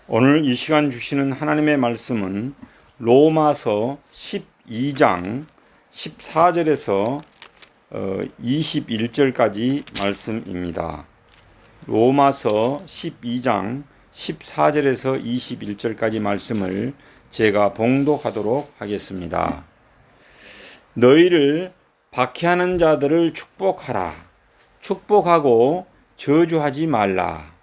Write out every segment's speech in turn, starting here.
오늘 이 시간 주시는 하나님의 말씀은 로마서 12장 14절에서 21절까지 말씀입니다. 로마서 12장 14절에서 21절까지 말씀을 제가 봉독하도록 하겠습니다. 너희를 박해하는 자들을 축복하라. 축복하고 저주하지 말라.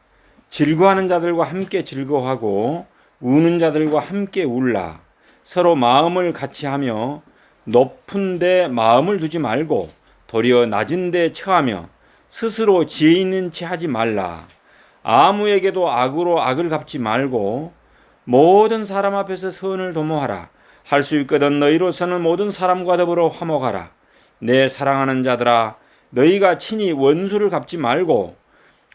즐거워하는 자들과 함께 즐거워하고 우는 자들과 함께 울라. 서로 마음을 같이 하며 높은 데 마음을 두지 말고 도리어 낮은 데 처하며 스스로 지혜 있는 채 하지 말라. 아무에게도 악으로 악을 갚지 말고 모든 사람 앞에서 선을 도모하라. 할 수 있거든 너희로서는 모든 사람과 더불어 화목하라. 내 사랑하는 자들아, 너희가 친히 원수를 갚지 말고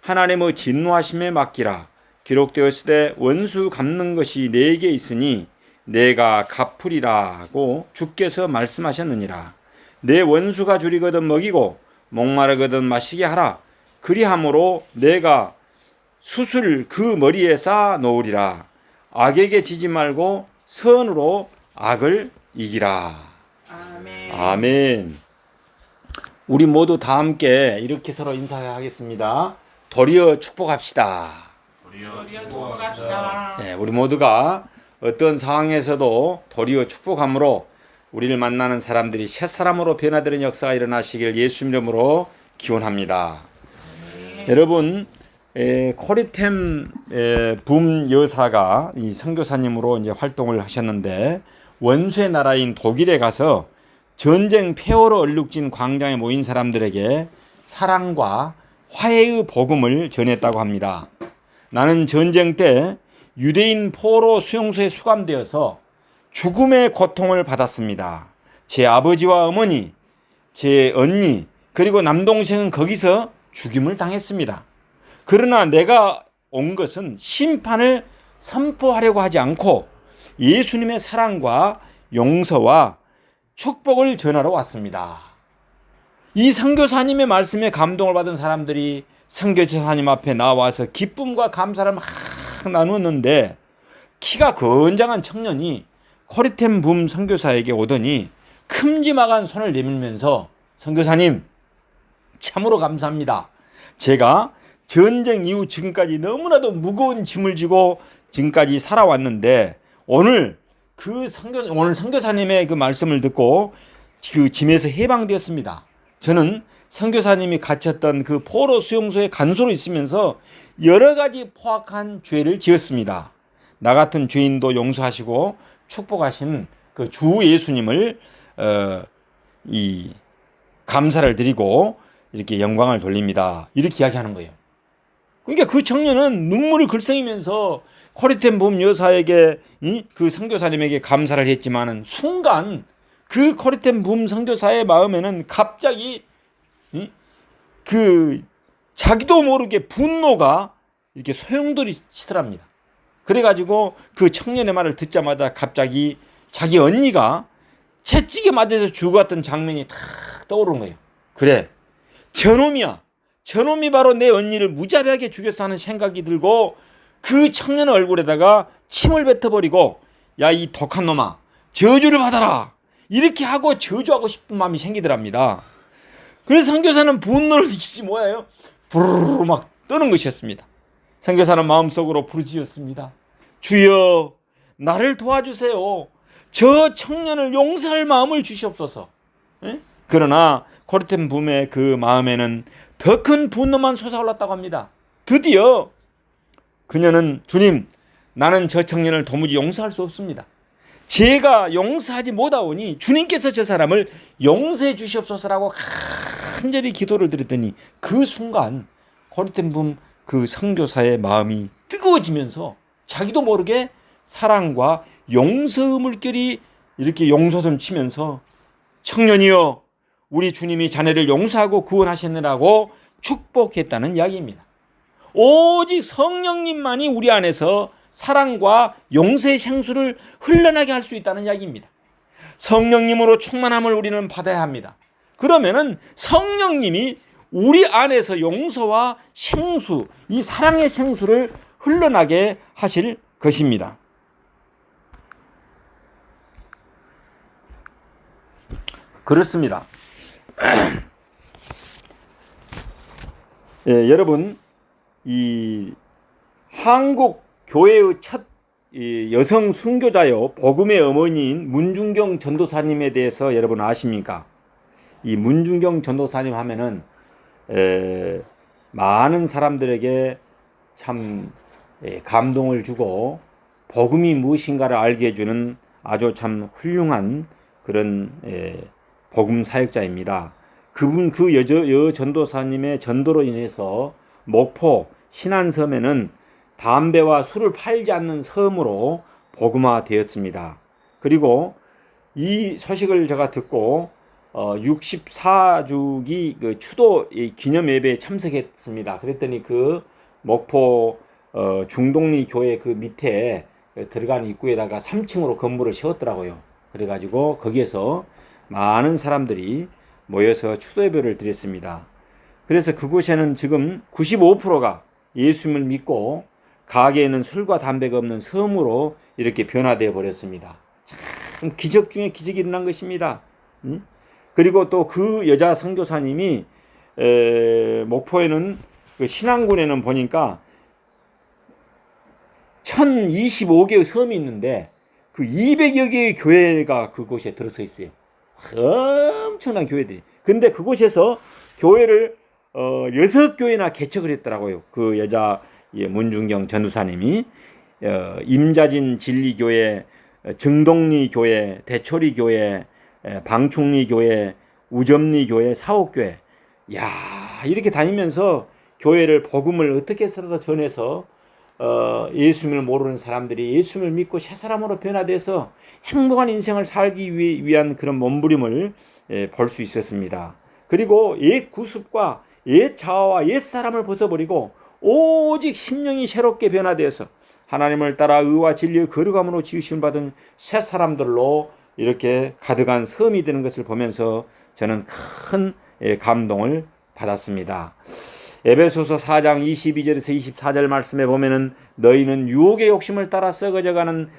하나님의 진노하심에 맡기라. 기록되었을 때 원수 갚는 것이 내게 있으니 내가 갚으리라고 주께서 말씀하셨느니라. 내 원수가 줄이거든 먹이고 목마르거든 마시게 하라. 그리함으로 내가 숯을 그 머리에 쌓아 놓으리라. 악에게 지지 말고 선으로 악을 이기라. 아멘. 아멘. 우리 모두 다 함께 이렇게 서로 인사하겠습니다. 도리어 축복합시다. 도리어 축복합시다. 네, 우리 모두가 어떤 상황에서도 도리어 축복함으로 우리를 만나는 사람들이 새 사람으로 변화되는 역사가 일어나시길 예수 이름으로 기원합니다. 여러분, 코리템 붐 여사가 이 선교사님으로 이제 활동을 하셨는데 원수의 나라인 독일에 가서 전쟁 폐허로 얼룩진 광장에 모인 사람들에게 사랑과 화해의 복음을 전했다고 합니다. 나는 전쟁 때 유대인 포로 수용소에 수감되어서 죽음의 고통을 받았습니다. 제 아버지와 어머니, 제 언니, 그리고 남동생은 거기서 죽임을 당했습니다. 그러나 내가 온 것은 심판을 선포하려고 하지 않고 예수님의 사랑과 용서와 축복을 전하러 왔습니다. 이 선교사님의 말씀에 감동을 받은 사람들이 선교사님 앞에 나와서 기쁨과 감사를 막 나누었는데 키가 건장한 청년이 코리템 붐 선교사에게 오더니 큼지막한 손을 내밀면서 선교사님, 참으로 감사합니다. 제가 전쟁 이후 지금까지 너무나도 무거운 짐을 지고 지금까지 살아왔는데 오늘 선교사님의 그 말씀을 듣고 그 짐에서 해방되었습니다. 저는 선교사님이 갇혔던 그 포로 수용소에 간소로 있으면서 여러 가지 포악한 죄를 지었습니다. 나 같은 죄인도 용서하시고 축복하신 그 주 예수님을 이 감사를 드리고 이렇게 영광을 돌립니다. 이렇게 이야기하는 거예요. 그러니까 그 청년은 눈물을 글썽이면서 코리템 붐 여사에게 그 선교사님에게 감사를 했지만은 순간 그 코리템 붐 선교사의 마음에는 갑자기 그 자기도 모르게 분노가 이렇게 소용돌이 치더랍니다. 그래가지고 그 청년의 말을 듣자마자 갑자기 자기 언니가 채찍에 맞아서 죽었던 장면이 탁 떠오르는 거예요. 그래, 저놈이야. 저놈이 바로 내 언니를 무자비하게 죽였어 하는 생각이 들고 그 청년 얼굴에다가 침을 뱉어버리고 야, 이 독한 놈아, 저주를 받아라. 이렇게 하고 저주하고 싶은 마음이 생기더랍니다. 그래서 선교사는 분노를 이기지 뭐예요? 부르르 막 떠는 것이었습니다. 선교사는 마음속으로 부르짖었습니다. 주여, 나를 도와주세요. 저 청년을 용서할 마음을 주시옵소서. 에? 그러나 코리템 붐의 그 마음에는 더 큰 분노만 솟아올랐다고 합니다. 드디어 그녀는 주님, 나는 저 청년을 도무지 용서할 수 없습니다. 제가 용서하지 못하오니 주님께서 저 사람을 용서해 주시옵소서라고 간절히 기도를 드렸더니 그 순간 코리템 붐 그 선교사의 마음이 뜨거워지면서 자기도 모르게 사랑과 용서의 물결이 이렇게 용솟음 치면서 청년이여, 우리 주님이 자네를 용서하고 구원하시느라고 축복했다는 이야기입니다. 오직 성령님만이 우리 안에서 사랑과 용서의 생수를 흘러나게 할 수 있다는 이야기입니다. 성령님으로 충만함을 우리는 받아야 합니다. 그러면은 성령님이 우리 안에서 용서와 생수, 이 사랑의 생수를 흘러나게 하실 것입니다. 그렇습니다. 예, 여러분, 이 한국 교회의 첫 여성 순교자요 복음의 어머니인 문중경 전도사님에 대해서 여러분 아십니까? 이 문중경 전도사님 하면은 많은 사람들에게 참 감동을 주고 복음이 무엇인가를 알게 해주는 아주 참 훌륭한 그런 복음 사역자입니다. 그분 여 전도사님의 전도로 인해서 목포 신안섬에는 담배와 술을 팔지 않는 섬으로 복음화되었습니다. 그리고 이 소식을 제가 듣고 64주기 그 추도 기념 예배에 참석했습니다. 그랬더니 그 목포 중동리 교회 그 밑에 들어가는 입구에다가 3층으로 건물을 세웠더라고요. 그래가지고 거기에서 많은 사람들이 모여서 추도 예배를 드렸습니다. 그래서 그곳에는 지금 95%가 예수님을 믿고 가게에는 술과 담배가 없는 섬으로 이렇게 변화되어 버렸습니다. 참 기적 중에 기적이 일어난 것입니다. 그리고 또 그 여자 선교사님이 목포에는 그 신안군에는 보니까 1025개의 섬이 있는데 그 200여 개의 교회가 그곳에 들어서 있어요. 엄청난 교회들이. 근데 그곳에서 교회를 6교회나 개척을 했더라고요. 그 여자 문중경 전도사님이 임자진 진리교회, 정동리교회, 대초리교회, 방충리교회, 우점리교회, 사옥교회. 야, 이렇게 다니면서 교회를 복음을 어떻게 해서라도 전해서 예수님을 모르는 사람들이 예수님을 믿고 새 사람으로 변화돼서 행복한 인생을 살기 위한 그런 몸부림을 볼 수 있었습니다. 그리고 옛 구습과 옛 자아와 옛 사람을 벗어버리고 오직 심령이 새롭게 변화되어서 하나님을 따라 의와 진리의 거룩함으로 지으심을 받은 새 사람들로 이렇게 가득한 섬이 되는 것을 보면서 저는 큰 감동을 받았습니다. 에베소서 4장 22절에서 24절 말씀에 보면은 너희는 유혹의 욕심을 따라 썩어져가는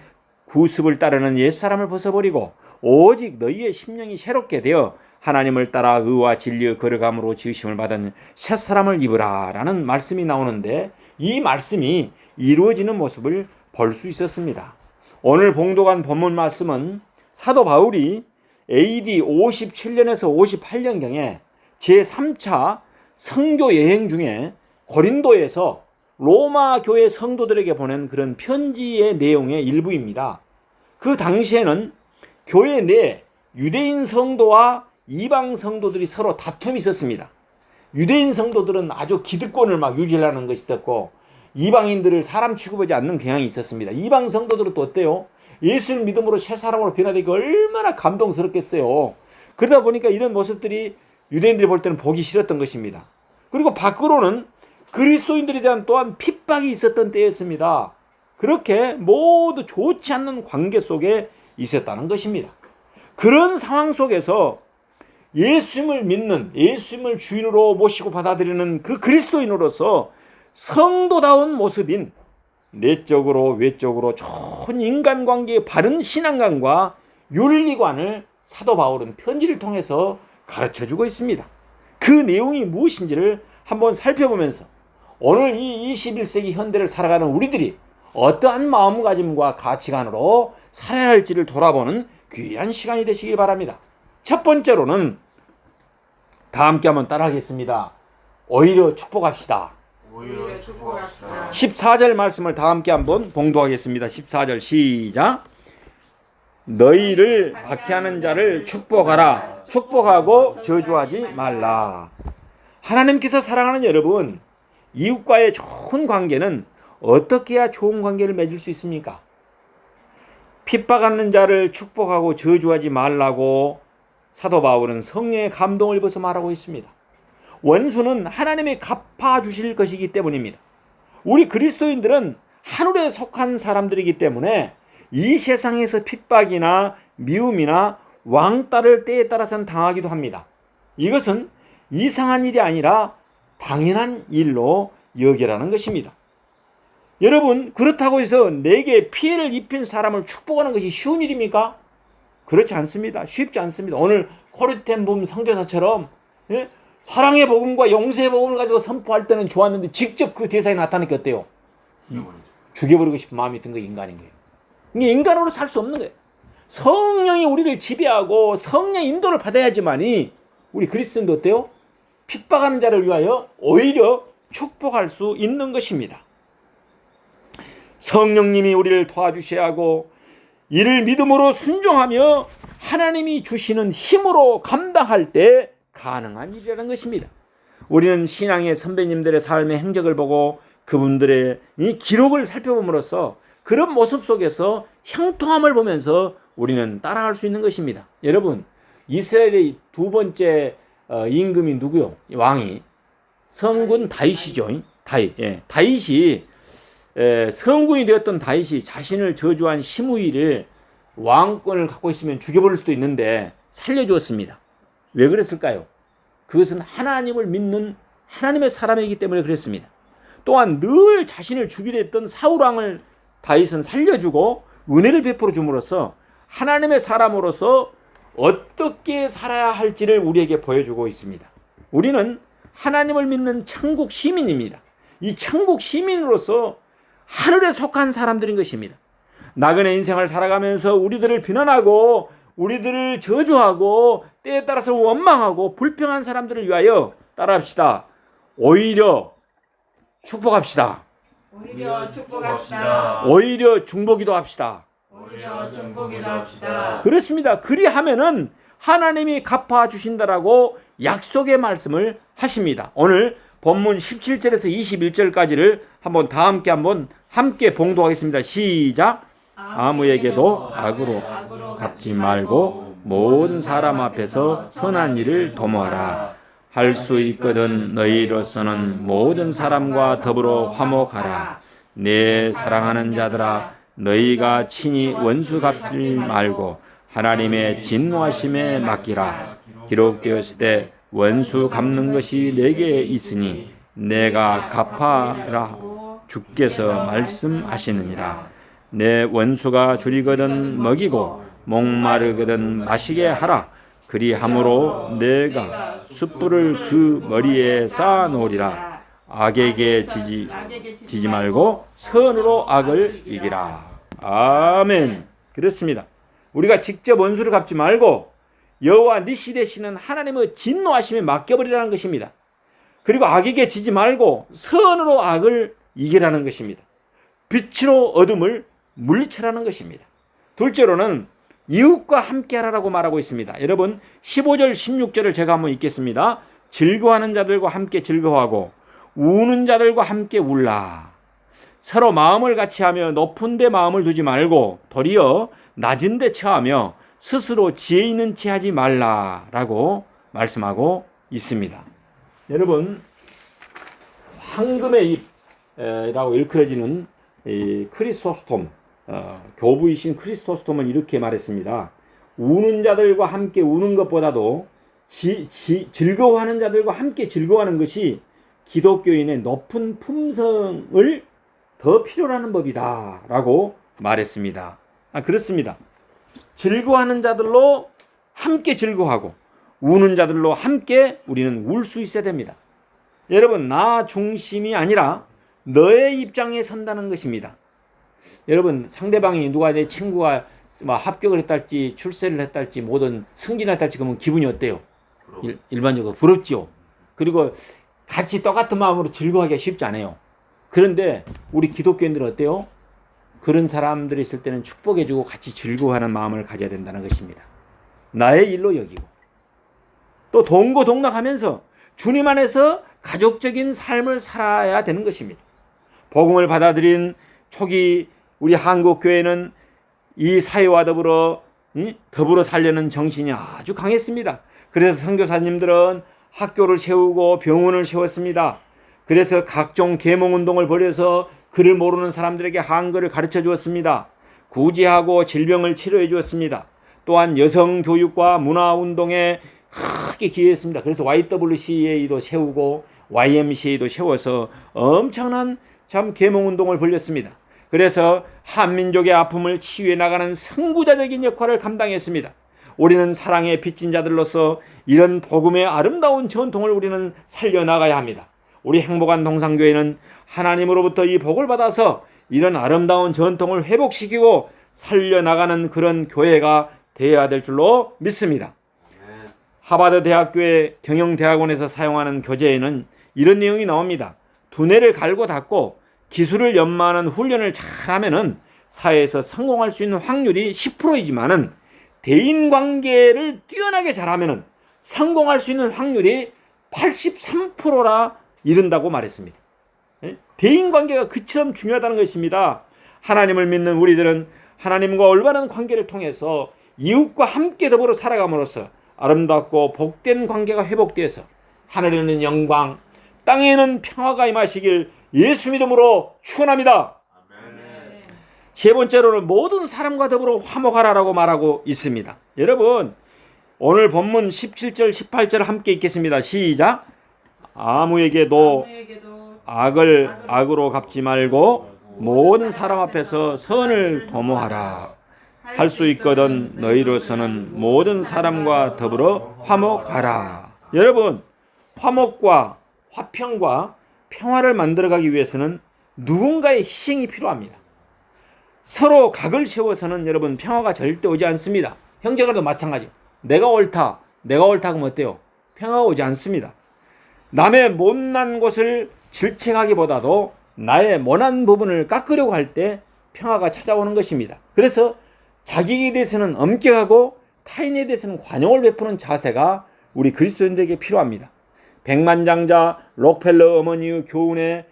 구습을 따르는 옛사람을 벗어버리고 오직 너희의 심령이 새롭게 되어 하나님을 따라 의와 진리의 거룩함으로 지으심을 받은 새사람을 입으라 라는 말씀이 나오는데 이 말씀이 이루어지는 모습을 볼 수 있었습니다. 오늘 봉독한 본문 말씀은 사도 바울이 AD 57년에서 58년경에 제3차 선교 여행 중에 고린도에서 로마 교회 성도들에게 보낸 그런 편지의 내용의 일부입니다. 그 당시에는 교회 내 유대인 성도와 이방 성도들이 서로 다툼이 있었습니다. 유대인 성도들은 아주 기득권을 막 유지하는 것이 있었고 이방인들을 사람 취급하지 않는 경향이 있었습니다. 이방 성도들은 또 어때요? 예수를 믿음으로 새 사람으로 변화되니까 얼마나 감동스럽겠어요. 그러다 보니까 이런 모습들이 유대인들이 볼 때는 보기 싫었던 것입니다. 그리고 밖으로는 그리스도인들에 대한 또한 핍박이 있었던 때였습니다. 그렇게 모두 좋지 않는 관계 속에 있었다는 것입니다. 그런 상황 속에서 예수님을 믿는, 예수님을 주인으로 모시고 받아들이는 그 그리스도인으로서 성도다운 모습인 내적으로 외적으로 좋은 인간관계의 바른 신앙관과 윤리관을 사도 바울은 편지를 통해서 가르쳐주고 있습니다. 그 내용이 무엇인지를 한번 살펴보면서 오늘 이 21세기 현대를 살아가는 우리들이 어떠한 마음가짐과 가치관으로 살아야 할지를 돌아보는 귀한 시간이 되시기 바랍니다. 첫 번째로는 다 함께 한번 따라하겠습니다. 오히려 축복합시다. 오히려 축복합시다. 14절 말씀을 다 함께 한번 봉독하겠습니다. 14절 시작. 너희를 박해하는 자를 축복하라. 축복하고 저주하지 말라. 하나님께서 사랑하는 여러분, 이웃과의 좋은 관계는 어떻게 해야 좋은 관계를 맺을 수 있습니까? 핍박하는 자를 축복하고 저주하지 말라고 사도 바울은 성령의 감동을 입어서 말하고 있습니다. 원수는 하나님이 갚아주실 것이기 때문입니다. 우리 그리스도인들은 하늘에 속한 사람들이기 때문에 이 세상에서 핍박이나 미움이나 왕따를 때에 따라서는 당하기도 합니다. 이것은 이상한 일이 아니라 당연한 일로 여기라는 것입니다. 여러분, 그렇다고 해서 내게 피해를 입힌 사람을 축복하는 것이 쉬운 일입니까? 그렇지 않습니다. 쉽지 않습니다. 오늘 코르텐 선교사처럼 예? 사랑의 복음과 용서의 복음을 가지고 선포할 때는 좋았는데 직접 그 대상에 나타나니까 어때요? 죽여버리고 싶은 마음이 든 거 인간인 거예요. 이게 인간으로 살 수 없는 거예요. 성령이 우리를 지배하고 성령의 인도를 받아야지만이 우리 그리스도인도 어때요? 핍박하는 자를 위하여 오히려 축복할 수 있는 것입니다. 성령님이 우리를 도와주셔야 하고 이를 믿음으로 순종하며 하나님이 주시는 힘으로 감당할 때 가능한 일이라는 것입니다. 우리는 신앙의 선배님들의 삶의 행적을 보고 그분들의 이 기록을 살펴봄으로써 그런 모습 속에서 형통함을 보면서 우리는 따라갈 수 있는 것입니다. 여러분, 이스라엘의 두 번째 임금이 누구요? 왕이 성군 다윗이죠. 다윗이 성군이 되었던 다윗이 자신을 저주한 시므이를 왕권을 갖고 있으면 죽여버릴 수도 있는데 살려주었습니다. 왜 그랬을까요? 그것은 하나님을 믿는 하나님의 사람이기 때문에 그랬습니다. 또한 늘 자신을 죽이려 했던 사울왕을 다윗은 살려주고 은혜를 베풀어 줌으로써 하나님의 사람으로서 어떻게 살아야 할지를 우리에게 보여주고 있습니다. 우리는 하나님을 믿는 천국 시민입니다. 이 천국 시민으로서 하늘에 속한 사람들인 것입니다. 나그네 인생을 살아가면서 우리들을 비난하고 우리들을 저주하고 때에 따라서 원망하고 불평한 사람들을 위하여 따라합시다. 오히려 축복합시다. 오히려 축복합시다. 오히려 중보기도 합시다. 오히려 중보기도 합시다. 그렇습니다. 그리하면은 하나님이 갚아주신다라고 약속의 말씀을 하십니다. 오늘 본문 17절에서 21절까지를 함께 봉독하겠습니다. 시작. 아무에게도 악으로 갚지 말고 모든 사람 앞에서 선한 일을 도모하라. 할 수 있거든 너희로서는 모든 사람과 더불어 화목하라. 내 사랑하는 자들아, 너희가 친히 원수 갚지 말고 하나님의 진노하심에 맡기라. 기록되었을 때 원수 갚는 것이 내게 있으니 내가 갚아라. 주께서 말씀하시느니라. 내 원수가 줄이거든 먹이고 목마르거든 마시게 하라. 그리함으로 내가 숯불을 그 머리에 쌓아 놓으리라. 악에게 지지 말고 선으로 악을 이기라. 아멘. 그렇습니다. 우리가 직접 원수를 갚지 말고 여호와 니시 되시는 하나님의 진노하심에 맡겨버리라는 것입니다. 그리고 악에게 지지 말고 선으로 악을 이기라는 것입니다. 빛으로 어둠을 물리쳐라는 것입니다. 둘째로는 이웃과 함께하라고 말하고 있습니다. 여러분 15절 16절을 제가 한번 읽겠습니다. 즐거워하는 자들과 함께 즐거워하고 우는 자들과 함께 울라. 서로 마음을 같이 하며 높은 데 마음을 두지 말고 도리어 낮은 데 처하며 스스로 지혜 있는 체 하지 말라라고 말씀하고 있습니다. 여러분 황금의 잎이라고 일컬어지는 크리스토스톰 교부이신 크리스토스톰은 이렇게 말했습니다. 우는 자들과 함께 우는 것보다도 즐거워하는 자들과 함께 즐거워하는 것이 기독교인의 높은 품성을 더 필요로 하는 법이다 라고 말했습니다. 그렇습니다. 즐거워하는 자들로 함께 즐거워하고 우는 자들로 함께 우리는 울 수 있어야 됩니다. 여러분 나 중심이 아니라 너의 입장에 선다는 것입니다. 여러분 상대방이 누가 내 친구가 합격을 했달지 출세를 했달지 뭐든 승진했달지 그러면 기분이 어때요? 일반적으로 부럽지요. 그리고 같이 똑같은 마음으로 즐거워하기가 쉽지 않아요. 그런데 우리 기독교인들은 어때요? 그런 사람들이 있을 때는 축복해주고 같이 즐거워하는 마음을 가져야 된다는 것입니다. 나의 일로 여기고 또 동고동락하면서 주님 안에서 가족적인 삶을 살아야 되는 것입니다. 복음을 받아들인 초기 우리 한국 교회는 이 사회와 더불어 살려는 정신이 아주 강했습니다. 그래서 선교사님들은 학교를 세우고 병원을 세웠습니다. 그래서 각종 계몽운동을 벌여서 글을 모르는 사람들에게 한글을 가르쳐 주었습니다. 구제하고 질병을 치료해 주었습니다. 또한 여성 교육과 문화운동에 크게 기여했습니다. 그래서 YWCA도 세우고 YMCA도 세워서 엄청난 참 계몽운동을 벌였습니다. 그래서 한민족의 아픔을 치유해 나가는 선구자적인 역할을 감당했습니다. 우리는 사랑에 빚진 자들로서 이런 복음의 아름다운 전통을 우리는 살려나가야 합니다. 우리 행복한 동산교회는 하나님으로부터 이 복을 받아서 이런 아름다운 전통을 회복시키고 살려나가는 그런 교회가 되어야 될 줄로 믿습니다. 하버드 대학교의 경영대학원에서 사용하는 교재에는 이런 내용이 나옵니다. 두뇌를 갈고 닦고 기술을 연마하는 훈련을 잘하면은 사회에서 성공할 수 있는 확률이 10%이지만은 대인관계를 뛰어나게 잘하면은 성공할 수 있는 확률이 83%라 이른다고 말했습니다. 대인관계가 그처럼 중요하다는 것입니다. 하나님을 믿는 우리들은 하나님과 올바른 관계를 통해서 이웃과 함께 더불어 살아감으로써 아름답고 복된 관계가 회복되어서 하늘에는 영광, 땅에는 평화가 임하시길 예수 믿음으로 축원합니다. 세 번째로는 모든 사람과 더불어 화목하라라고 말하고 있습니다. 여러분, 오늘 본문 17절 18절 함께 읽겠습니다. 시작. 아무에게도 악을 악으로 갚지 말고 모든 사람 앞에서 선을 도모하라. 할 수 있거든 너희로서는 모든 사람과 더불어 화목하라. 여러분, 화목과 화평과 평화를 만들어가기 위해서는 누군가의 희생이 필요합니다. 서로 각을 세워서는 여러분 평화가 절대 오지 않습니다. 형제간도 마찬가지. 내가 옳다 그러면 어때요? 평화가 오지 않습니다. 남의 못난 것을 질책하기보다도 나의 모난 부분을 깎으려고 할 때 평화가 찾아오는 것입니다. 그래서 자기에 대해서는 엄격하고 타인에 대해서는 관용을 베푸는 자세가 우리 그리스도인들에게 필요합니다. 백만장자 록펠러 어머니의 교훈에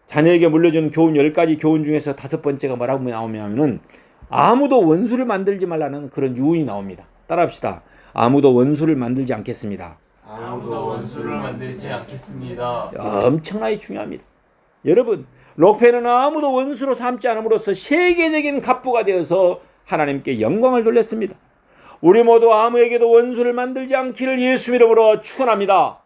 자녀에게 물려준 교훈 10가지 교훈 중에서 5번째가 뭐라고 나오냐면은 아무도 원수를 만들지 말라는 그런 유언이 나옵니다. 따라합시다. 아무도 원수를 만들지 않겠습니다. 아무도 원수를 만들지 않겠습니다. 엄청나게 중요합니다. 여러분, 록펠러는 아무도 원수로 삼지 않음으로써 세계적인 갑부가 되어서 하나님께 영광을 돌렸습니다. 우리 모두 아무에게도 원수를 만들지 않기를 예수 이름으로 축원합니다.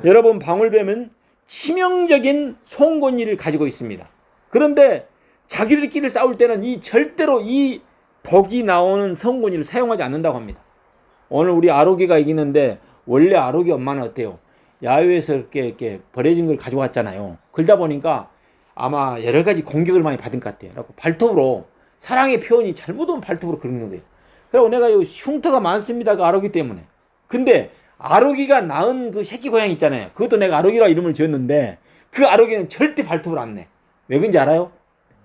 여러분, 방울뱀은 치명적인 송곳니를 가지고 있습니다. 그런데 자기들끼리 싸울 때는 절대로 이 독이 나오는 송곳니를 사용하지 않는다고 합니다. 오늘 우리 아로기가 이기는데 원래 아로기 엄마는 어때요? 야외에서 이렇게 버려진 걸 가져왔잖아요. 그러다 보니까 아마 여러 가지 공격을 많이 받은 것 같아요. 그래서 발톱으로 사랑의 표현이 잘못하면 발톱으로 긁는 거예요. 그리고 내가 흉터가 많습니다. 그 아로기 때문에. 근데 아로기가 낳은 그 새끼 고양이 있잖아요. 그것도 내가 아로기라 이름을 지었는데 그 아로기는 절대 발톱을 안 내. 왜 그런지 알아요?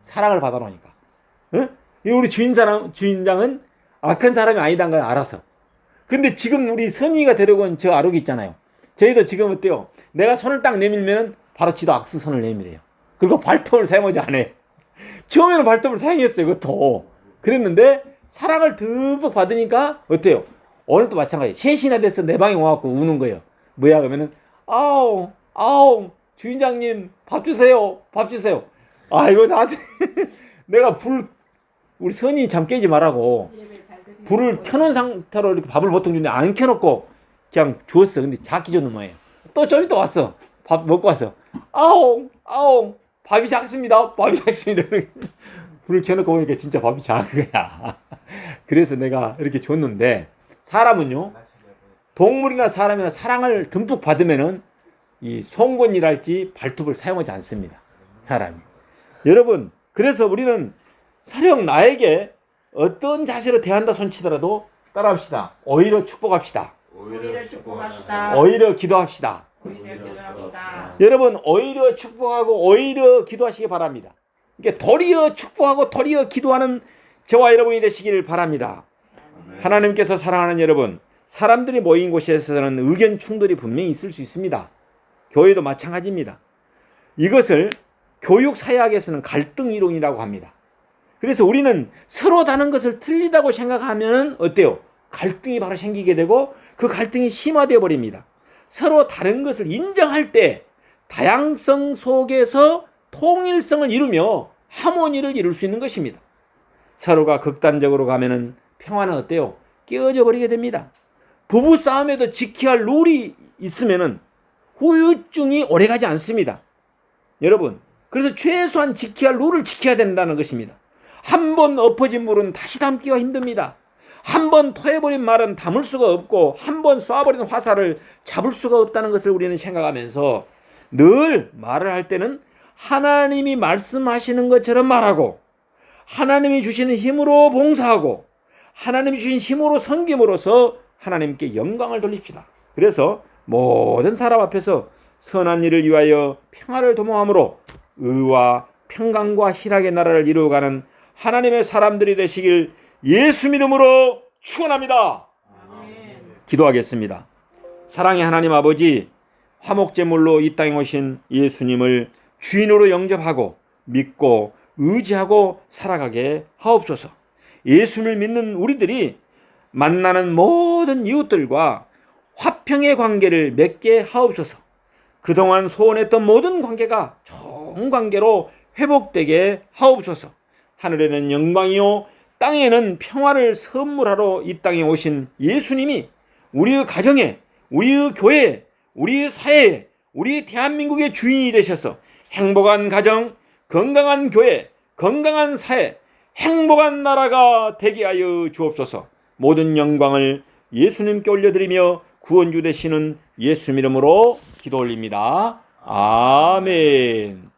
사랑을 받아놓으니까. 응? 우리 주인장은 악한 사람이 아니다는 걸 알아서. 근데 지금 우리 선이가 데려온 저 아로기 있잖아요. 저희도 지금 어때요? 내가 손을 딱 내밀면 바로 지도 악수선을 내밀어요. 그리고 발톱을 사용하지 않아요. 처음에는 발톱을 사용했어요. 그것도. 그랬는데 사랑을 듬뿍 받으니까 어때요? 오늘도 마찬가지. 3시나 돼서 내 방에 와갖고 우는 거예요. 뭐야 그러면은 아우 주인장님 밥 주세요. 이거 나한테 내가 우리 선이 잠 깨지 말라고 불을 켜놓은 상태로 이렇게 밥을 보통 주는데 안 켜놓고 그냥 주었어. 근데 작기 전에 뭐예요? 또 좀 이따 왔어. 밥 먹고 왔어. 아웅 밥이 작습니다. 불을 켜놓고 보니까 진짜 밥이 작은 거야. 그래서 내가 이렇게 줬는데 사람은요, 동물이나 사람이나 사랑을 듬뿍 받으면은 이 송곳니랄지 발톱을 사용하지 않습니다. 사람이. 여러분, 그래서 우리는 사령 나에게 어떤 자세로 대한다 손치더라도 따라합시다. 오히려 축복합시다. 오히려 기도합시다. 여러분, 오히려 축복하고 오히려 기도하시기 바랍니다. 그러니까 도리어 축복하고 도리어 기도하는 저와 여러분이 되시기를 바랍니다. 하나님께서 사랑하는 여러분, 사람들이 모인 곳에서는 의견 충돌이 분명히 있을 수 있습니다. 교회도 마찬가지입니다. 이것을 교육사회학에서는 갈등 이론이라고 합니다. 그래서 우리는 서로 다른 것을 틀리다고 생각하면 어때요? 갈등이 바로 생기게 되고 그 갈등이 심화되어 버립니다. 서로 다른 것을 인정할 때 다양성 속에서 통일성을 이루며 하모니를 이룰 수 있는 것입니다. 서로가 극단적으로 가면은 평화는 어때요? 깨어져 버리게 됩니다. 부부 싸움에도 지켜야 할 룰이 있으면은 후유증이 오래가지 않습니다. 여러분, 그래서 최소한 지켜야 할 룰을 지켜야 된다는 것입니다. 한 번 엎어진 물은 다시 담기가 힘듭니다. 한 번 토해버린 말은 담을 수가 없고 한 번 쏴버린 화살을 잡을 수가 없다는 것을 우리는 생각하면서 늘 말을 할 때는 하나님이 말씀하시는 것처럼 말하고 하나님이 주시는 힘으로 봉사하고 하나님이 주신 힘으로 섬김으로써 하나님께 영광을 돌립시다. 그래서 모든 사람 앞에서 선한 일을 위하여 평화를 도모함으로 의와 평강과 희락의 나라를 이루어가는 하나님의 사람들이 되시길 예수 이름으로 축원합니다. 기도하겠습니다. 사랑의 하나님 아버지, 화목제물로 이 땅에 오신 예수님을 주인으로 영접하고 믿고 의지하고 살아가게 하옵소서. 예수를 믿는 우리들이 만나는 모든 이웃들과 화평의 관계를 맺게 하옵소서. 그동안 소원했던 모든 관계가 좋은 관계로 회복되게 하옵소서. 하늘에는 영광이요 땅에는 평화를 선물하러 이 땅에 오신 예수님이 우리의 가정에, 우리의 교회에, 우리의 사회에, 우리 대한민국의 주인이 되셔서 행복한 가정, 건강한 교회, 건강한 사회, 행복한 나라가 되게 하여 주옵소서. 모든 영광을 예수님께 올려드리며 구원주 되시는 예수 이름으로 기도 올립니다. 아멘.